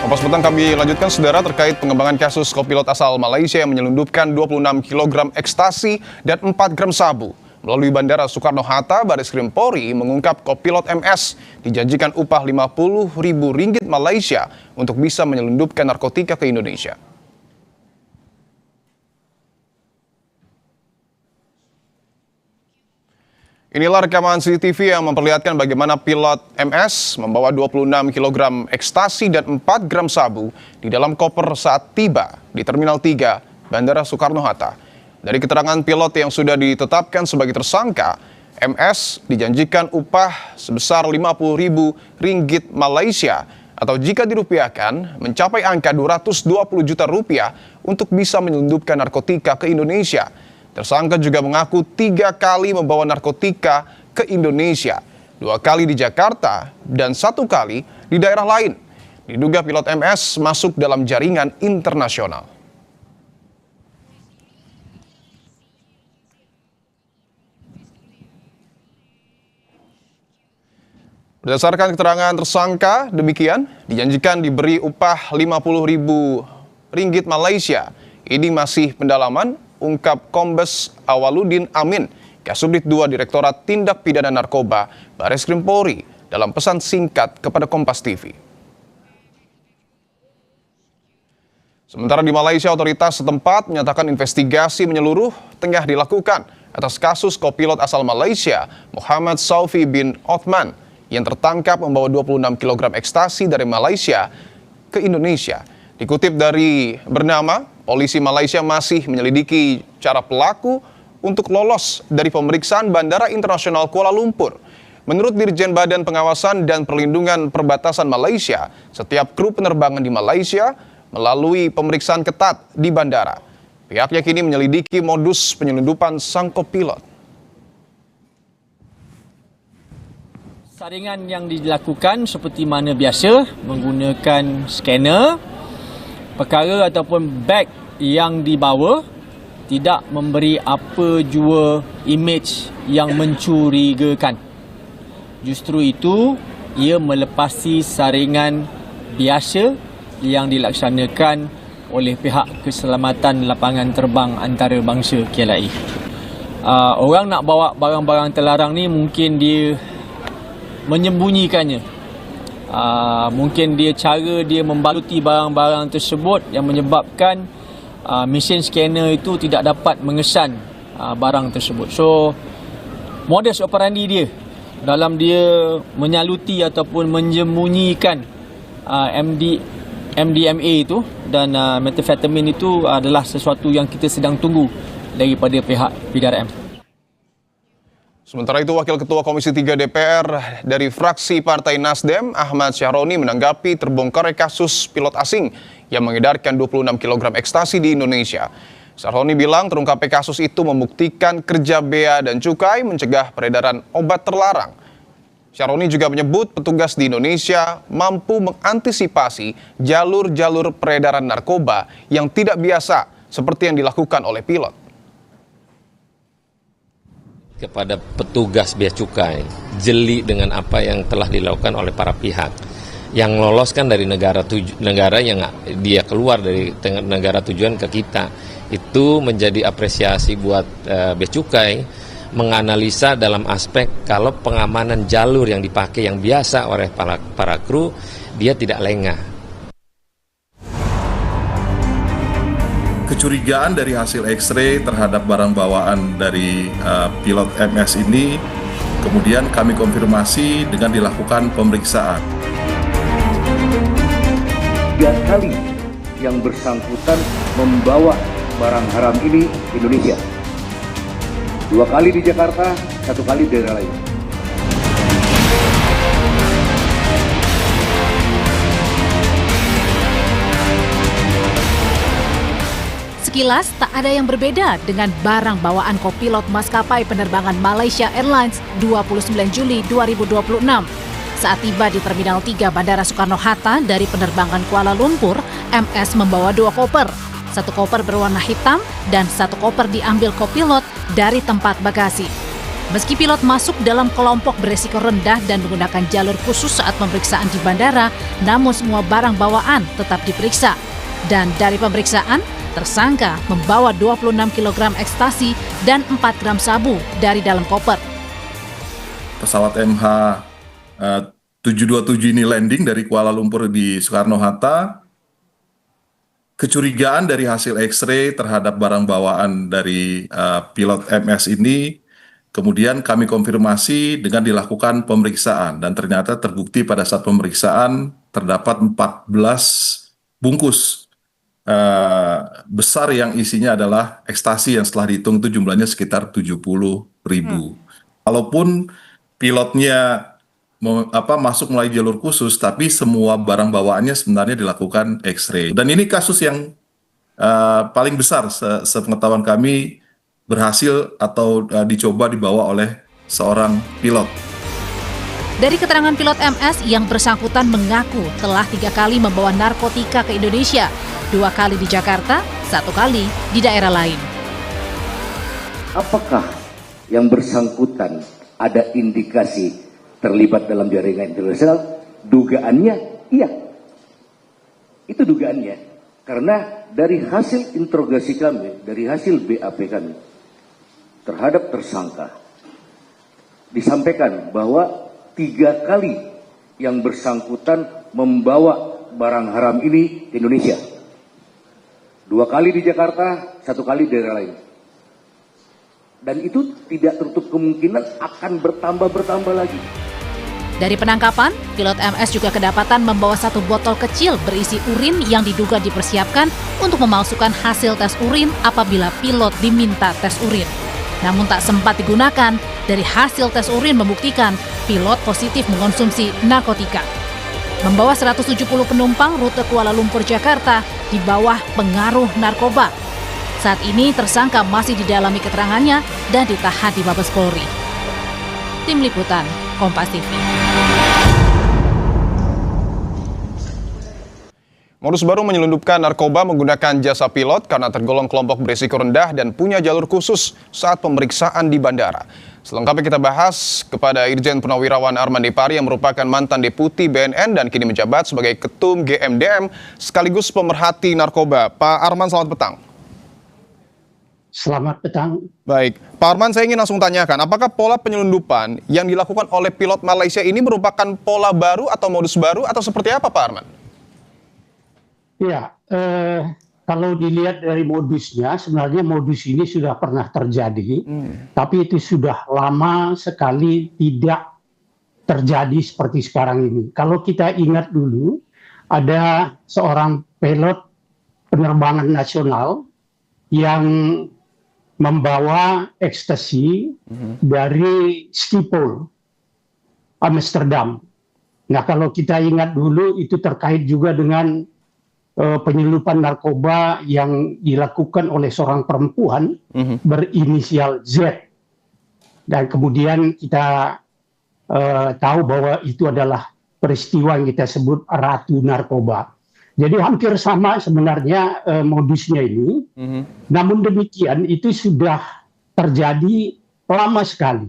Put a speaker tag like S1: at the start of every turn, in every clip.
S1: Kompas Petang kami lanjutkan, saudara, terkait pengembangan kasus kopilot asal Malaysia yang menyelundupkan 26 kg ekstasi dan 4 gram sabu. Melalui Bandara Soekarno-Hatta, Bareskrim Polri mengungkap kopilot MS dijanjikan upah Rp50.000 Malaysia untuk bisa menyelundupkan narkotika ke Indonesia. Inilah rekaman CCTV yang memperlihatkan bagaimana pilot MS membawa 26 kg ekstasi dan 4 gram sabu di dalam koper saat tiba di Terminal 3 Bandara Soekarno-Hatta. Dari keterangan pilot yang sudah ditetapkan sebagai tersangka, MS dijanjikan upah sebesar Rp50.000 Malaysia atau jika dirupiahkan mencapai angka Rp220 juta untuk bisa menyelundupkan narkotika ke Indonesia. Tersangka juga mengaku 3 kali membawa narkotika ke Indonesia, 2 kali di Jakarta dan 1 kali di daerah lain. Diduga pilot MS masuk dalam jaringan internasional. Berdasarkan keterangan tersangka, demikian dijanjikan diberi upah Rp50.000 Malaysia. Ini masih pendalaman, ungkap Kombes Awaludin Amin, Kasubdit 2 Direktorat Tindak Pidana Narkoba, Bareskrim Polri, dalam pesan singkat kepada Kompas TV. Sementara di Malaysia, otoritas setempat menyatakan investigasi menyeluruh tengah dilakukan atas kasus kopilot asal Malaysia, Muhammad Saufi bin Othman, yang tertangkap membawa 26 kg ekstasi dari Malaysia ke Indonesia. Dikutip dari Bernama, polisi Malaysia masih menyelidiki cara pelaku untuk lolos dari pemeriksaan Bandara Internasional Kuala Lumpur. Menurut Dirjen Badan Pengawasan dan Perlindungan Perbatasan Malaysia, setiap kru penerbangan di Malaysia melalui pemeriksaan ketat di bandara. Pihaknya kini menyelidiki modus penyelundupan sang kopilot.
S2: Saringan yang dilakukan seperti mana biasa, menggunakan scanner. Perkara ataupun beg yang dibawa tidak memberi apa jua imej yang mencurigakan. Justru itu, ia melepasi saringan biasa yang dilaksanakan oleh pihak keselamatan lapangan terbang antarabangsa KLIA. Orang nak bawa barang-barang terlarang ni mungkin dia menyembunyikannya. Mungkin cara dia membaluti barang-barang tersebut yang menyebabkan mesin scanner itu tidak dapat mengesan barang tersebut. So, modus operandi dia dalam dia menyaluti ataupun menyembunyikan MDMA itu dan methamphetamine itu adalah sesuatu yang kita sedang tunggu daripada pihak PDRM.
S1: Sementara itu, Wakil Ketua Komisi 3 DPR dari fraksi Partai Nasdem, Ahmad Syahroni, menanggapi terbongkarnya kasus pilot asing yang mengedarkan 26 kg ekstasi di Indonesia. Syahroni bilang terungkapnya kasus itu membuktikan kerja Bea dan Cukai mencegah peredaran obat terlarang. Syahroni juga menyebut petugas di Indonesia mampu mengantisipasi jalur-jalur peredaran narkoba yang tidak biasa seperti yang dilakukan oleh pilot.
S3: Kepada petugas Bea Cukai, jeli dengan apa yang telah dilakukan oleh para pihak. Yang lolos kan dari negara yang dia keluar dari negara tujuan ke kita. Itu menjadi apresiasi buat Bea Cukai menganalisa dalam aspek kalau pengamanan jalur yang dipakai yang biasa oleh para kru, dia tidak lengah.
S4: Kecurigaan dari hasil X-ray terhadap barang bawaan dari pilot MS ini kemudian kami konfirmasi dengan dilakukan pemeriksaan.
S5: 3 kali yang bersangkutan membawa barang haram ini ke Indonesia. 2 kali di Jakarta, 1 kali di daerah lain.
S6: Sekilas tak ada yang berbeda dengan barang bawaan kopilot maskapai penerbangan Malaysia Airlines 29 Juli 2026. Saat tiba di Terminal 3 Bandara Soekarno-Hatta dari penerbangan Kuala Lumpur, MS membawa 2 koper. 1 koper berwarna hitam dan 1 koper diambil kopilot dari tempat bagasi. Meski pilot masuk dalam kelompok beresiko rendah dan menggunakan jalur khusus saat pemeriksaan di bandara, namun semua barang bawaan tetap diperiksa. Dan dari pemeriksaan, tersangka membawa 26 kg ekstasi dan 4 gram sabu dari dalam koper.
S4: Pesawat MH727 ini landing dari Kuala Lumpur di Soekarno-Hatta. Kecurigaan dari hasil X-ray terhadap barang bawaan dari pilot MS ini, kemudian kami konfirmasi dengan dilakukan pemeriksaan, dan ternyata terbukti pada saat pemeriksaan terdapat 14 bungkus besar yang isinya adalah ekstasi yang setelah dihitung itu jumlahnya sekitar 70.000. Walaupun pilotnya masuk melalui jalur khusus, tapi semua barang bawaannya sebenarnya dilakukan X-ray. Dan ini kasus yang paling besar sepengetahuan kami berhasil atau dicoba dibawa oleh seorang pilot.
S6: Dari keterangan pilot MS, yang bersangkutan mengaku telah 3 kali membawa narkotika ke Indonesia, 2 kali di Jakarta, 1 kali di daerah lain.
S5: Apakah yang bersangkutan ada indikasi terlibat dalam jaringan internasional? Dugaannya iya. Itu dugaannya. Karena dari hasil interogasi kami, dari hasil BAP kami terhadap tersangka, disampaikan bahwa 3 kali yang bersangkutan membawa barang haram ini ke Indonesia. 2 kali di Jakarta, 1 kali di daerah lain. Dan itu tidak tertutup kemungkinan akan bertambah lagi.
S6: Dari penangkapan, pilot MS juga kedapatan membawa 1 botol kecil berisi urin yang diduga dipersiapkan untuk memalsukan hasil tes urin apabila pilot diminta tes urin. Namun tak sempat digunakan, dari hasil tes urin membuktikan pilot positif mengkonsumsi narkotika. Membawa 170 penumpang rute Kuala Lumpur Jakarta di bawah pengaruh narkoba. Saat ini tersangka masih didalami keterangannya dan ditahan di Mabes Polri. Tim Liputan, Kompas TV.
S1: Modus baru menyelundupkan narkoba menggunakan jasa pilot karena tergolong kelompok berisiko rendah dan punya jalur khusus saat pemeriksaan di bandara. Selengkapnya kita bahas kepada Irjen Purnawirawan Arman Depari yang merupakan mantan Deputi BNN dan kini menjabat sebagai Ketum GMDM sekaligus pemerhati narkoba. Pak Arman, selamat petang.
S7: Selamat petang.
S1: Baik, Pak Arman, saya ingin langsung tanyakan, apakah pola penyelundupan yang dilakukan oleh pilot Malaysia ini merupakan pola baru atau modus baru atau seperti apa, Pak Arman?
S7: Ya, kalau dilihat dari modusnya, sebenarnya modus ini sudah pernah terjadi, tapi itu sudah lama sekali tidak terjadi seperti sekarang ini. Kalau kita ingat dulu, ada seorang pilot penerbangan nasional yang membawa ekstasi dari Schiphol, Amsterdam. Nah, kalau kita ingat dulu, itu terkait juga dengan penyelundupan narkoba yang dilakukan oleh seorang perempuan berinisial Z. Dan kemudian kita tahu bahwa itu adalah peristiwa yang kita sebut ratu narkoba. Jadi hampir sama sebenarnya modusnya ini. Namun demikian itu sudah terjadi lama sekali.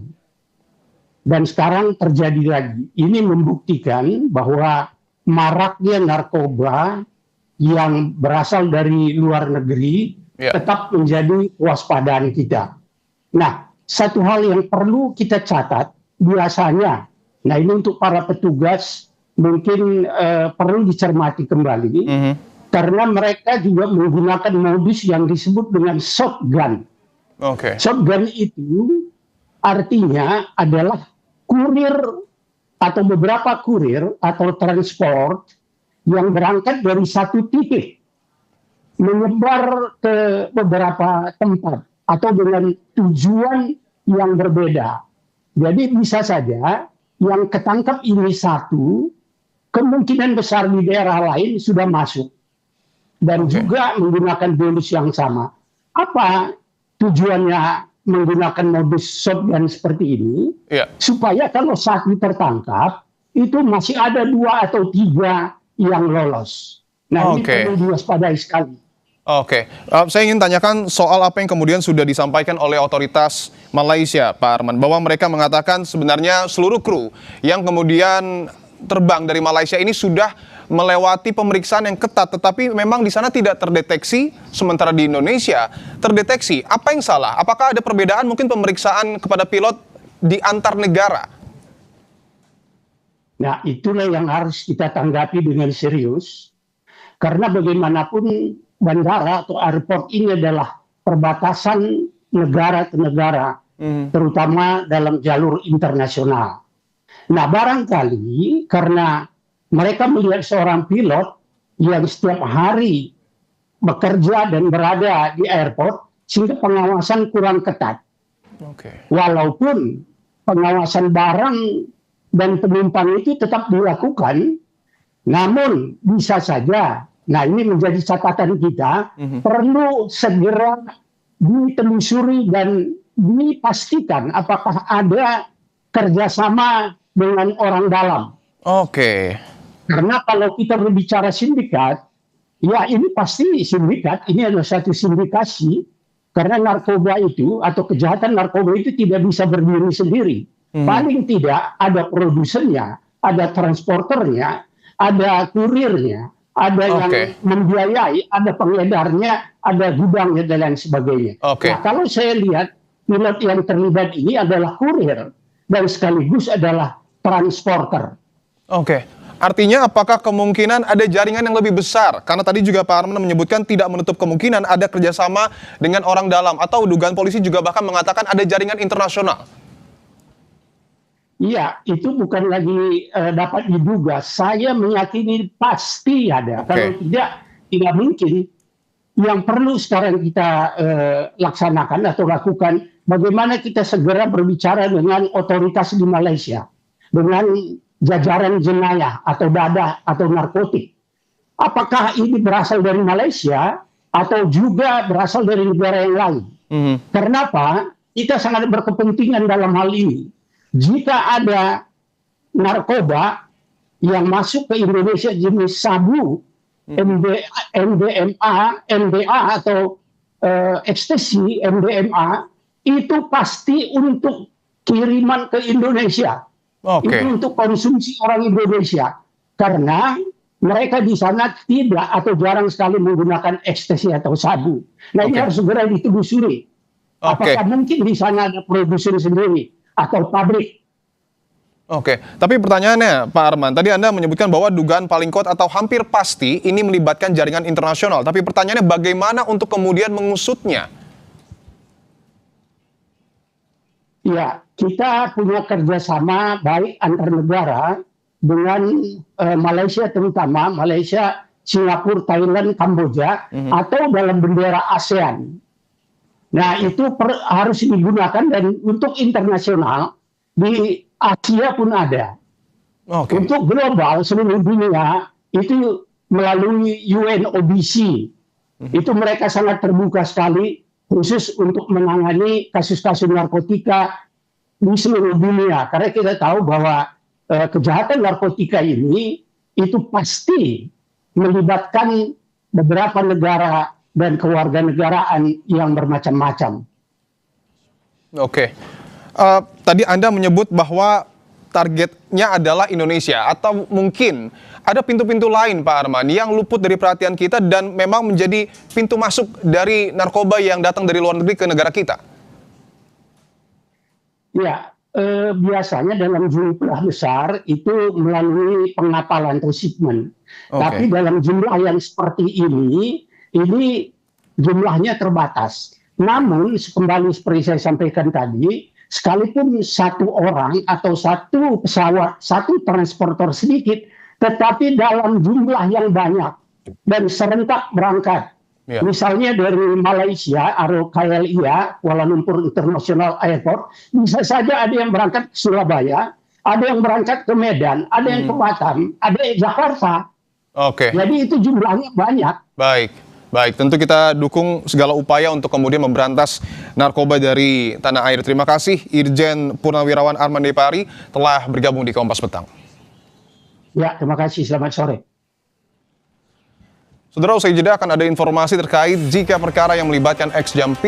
S7: Dan sekarang terjadi lagi. Ini membuktikan bahwa maraknya narkoba yang berasal dari luar negeri tetap menjadi kewaspadaan kita. Nah, satu hal yang perlu kita catat biasanya, nah ini untuk para petugas mungkin perlu dicermati kembali, karena mereka juga menggunakan modus yang disebut dengan shotgun. Shotgun itu artinya adalah kurir atau beberapa kurir atau transport yang berangkat dari satu titik menyebar ke beberapa tempat atau dengan tujuan yang berbeda. Jadi bisa saja yang ketangkap ini satu, kemungkinan besar di daerah lain sudah masuk dan juga menggunakan bonus yang sama. Apa tujuannya menggunakan modus shotgun seperti ini? Supaya kalau satu tertangkap itu masih ada 2 atau 3 yang lolos. Nah, ini perlu diwaspadai sekali.
S1: Oke, saya ingin tanyakan soal apa yang kemudian sudah disampaikan oleh otoritas Malaysia, Pak Arman, bahwa mereka mengatakan sebenarnya seluruh kru yang kemudian terbang dari Malaysia ini sudah melewati pemeriksaan yang ketat, tetapi memang di sana tidak terdeteksi, sementara di Indonesia terdeteksi. Apa yang salah? Apakah ada perbedaan mungkin pemeriksaan kepada pilot di antar negara?
S7: Nah, itulah yang harus kita tanggapi dengan serius, karena bagaimanapun bandara atau airport ini adalah perbatasan negara ke negara, terutama dalam jalur internasional. Nah, barangkali karena mereka melihat seorang pilot yang setiap hari bekerja dan berada di airport, sehingga pengawasan kurang ketat. Walaupun pengawasan barang dan penumpang itu tetap dilakukan, namun bisa saja, nah ini menjadi catatan kita, perlu segera ditelusuri dan dipastikan apakah ada kerjasama dengan orang dalam. Karena kalau kita berbicara sindikat, ya ini pasti sindikat, ini adalah satu sindikasi, karena narkoba itu atau kejahatan narkoba itu tidak bisa berdiri sendiri. Paling tidak ada produsennya, ada transporternya, ada kurirnya, ada yang membiayai, ada pengedarnya, ada gudangnya dan lain sebagainya. Nah, kalau saya lihat pilot yang terlibat ini adalah kurir dan sekaligus adalah transporter.
S1: Artinya apakah kemungkinan ada jaringan yang lebih besar? Karena tadi juga Pak Arman menyebutkan tidak menutup kemungkinan ada kerjasama dengan orang dalam, atau dugaan polisi juga bahkan mengatakan ada jaringan internasional.
S7: Iya, itu bukan lagi dapat diduga. Saya meyakini pasti ada. Kalau tidak mungkin. Yang perlu sekarang kita laksanakan atau lakukan, bagaimana kita segera berbicara dengan otoritas di Malaysia, dengan jajaran jenayah atau dadah atau narkotik. Apakah ini berasal dari Malaysia atau juga berasal dari negara yang lain? Kenapa? Kita sangat berkepentingan dalam hal ini. Jika ada narkoba yang masuk ke Indonesia jenis sabu, MDMA, MDA atau ekstasi, MDMA, itu pasti untuk kiriman ke Indonesia. Itu untuk konsumsi orang Indonesia. Karena mereka di sana tidak atau jarang sekali menggunakan ekstasi atau sabu. Nah, ini harus segera ditelusuri. Apakah mungkin di sana ada produsen sendiri atau pabrik?
S1: Tapi pertanyaannya Pak Arman, tadi Anda menyebutkan bahwa dugaan paling kuat atau hampir pasti ini melibatkan jaringan internasional. Tapi pertanyaannya bagaimana untuk kemudian mengusutnya?
S7: Ya, kita punya kerjasama baik antar negara dengan Malaysia, terutama Malaysia, Singapura, Thailand, Kamboja, atau dalam bendera ASEAN. Nah, itu harus digunakan, dan untuk internasional di Asia pun ada. Untuk global seluruh dunia itu melalui UNODC. Itu mereka sangat terbuka sekali khusus untuk menangani kasus-kasus narkotika di seluruh dunia. Karena kita tahu bahwa kejahatan narkotika ini itu pasti melibatkan beberapa negara dan kewarganegaraan yang bermacam-macam.
S1: Tadi Anda menyebut bahwa targetnya adalah Indonesia, atau mungkin ada pintu-pintu lain Pak Arman yang luput dari perhatian kita dan memang menjadi pintu masuk dari narkoba yang datang dari luar negeri ke negara kita?
S7: Ya, biasanya dalam jumlah besar itu melalui pengapalan atau shipment. Tapi dalam jumlah yang seperti ini jumlahnya terbatas. Namun, kembali seperti saya sampaikan tadi, sekalipun satu orang atau satu pesawat, satu transporter sedikit, tetapi dalam jumlah yang banyak dan serentak berangkat. Misalnya dari Malaysia, atau KLIA, Kuala Lumpur International Airport, bisa saja ada yang berangkat ke Surabaya, ada yang berangkat ke Medan, ada yang ke Batam, ada yang Jakarta. Jadi itu jumlahnya banyak.
S1: Baik, tentu kita dukung segala upaya untuk kemudian memberantas narkoba dari tanah air. Terima kasih Irjen Purnawirawan Arman Depari telah bergabung di Kompas Petang.
S7: Ya, terima kasih. Selamat sore.
S1: Saudara, usai jeda akan ada informasi terkait jika perkara yang melibatkan ex-Jampit